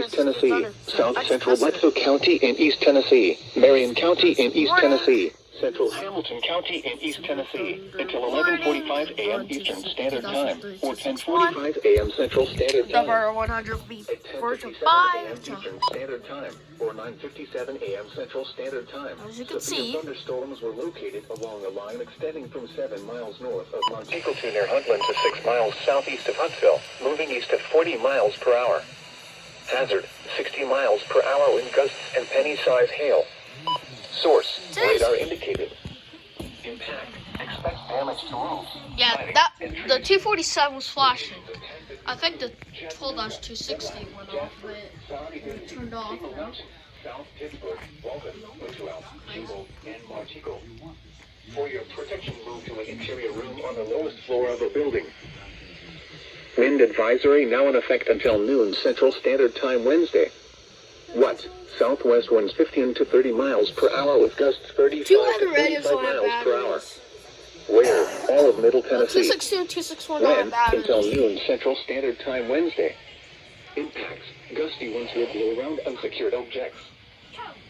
East Tennessee, South Central Bledsoe County in East Tennessee, Marion County in East Tennessee, Central Hamilton County in East Tennessee, until 11:45 a.m. Eastern Standard Time, or 10:45 a.m. Central Standard Time. Number 104 to 5 Eastern Standard Time, or 9:57 a.m. Central Standard Time. As you can Severe see, thunderstorms were located along a line extending from 7 miles north of Montego to near Huntland to 6 miles southeast of Huntsville, moving east at 40 miles per hour. Hazard, 60 miles per hour wind gusts and penny-size hail. Source, radar indicated. Impact, expect damage to roofs. yeah, the 247 was flashing. I think the 12-260 went off, but it turned off. South Pittsburgh, Walden, Litchfield, Kimball, and Montego. For your protection, move to an interior room on the lowest floor of a building. Wind advisory now in effect until noon Central Standard Time Wednesday. What? Southwest winds 15 to 30 miles per hour with gusts 35 to 45 miles per hour. Where? All of Middle Tennessee. 262, 261 When? batteries. Until noon Central Standard Time Wednesday. Impacts. Gusty winds will blow around unsecured objects.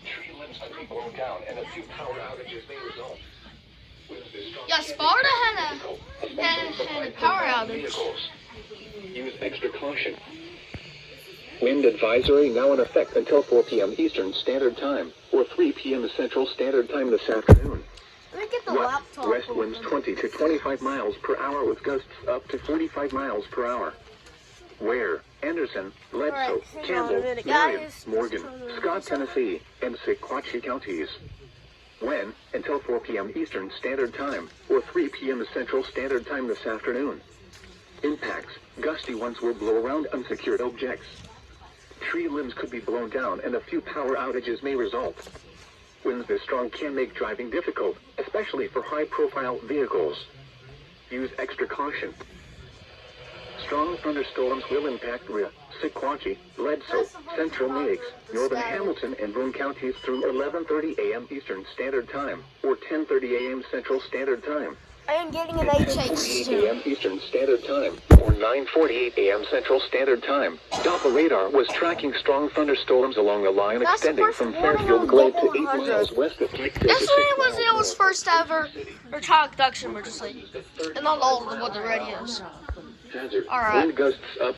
Tree limbs could be blown down and a few power outages may result. Yeah, Sparta had a power outage. Use extra caution. Wind advisory now in effect until 4 p.m. Eastern Standard Time, or 3 p.m. Central Standard Time this afternoon. Let me get the What? laptop. West winds 20 to 25 miles per hour with gusts up to 45 miles per hour. Where? Anderson, Bledsoe, Campbell, Marion, Morgan, Scott, Tennessee, and Sequatchie counties. When? Until 4 p.m. Eastern Standard Time, or 3 p.m. Central Standard Time this afternoon. Impacts. Gusty winds will blow around unsecured objects. Tree limbs could be blown down and a few power outages may result. Winds this strong can make driving difficult, especially for high-profile vehicles. Use extra caution. Strong thunderstorms will impact Sequatchie, Bledsoe, Central Meigs, Northern Hamilton, and Boone counties through 11:30 a.m. Eastern Standard Time, or 10:30 a.m. Central Standard Time. I am getting an 10:48 HH2. a.m. Eastern Standard Time, or 9:48 a.m. Central Standard Time. Doppler radar was tracking strong thunderstorms along a line That's the extending first from warning Fairfield on Glade to Global 8 miles 100. west of Lakeville. This one was first ever child abduction emergency. And not all of the radios. Hazard. Alright. Wind gusts up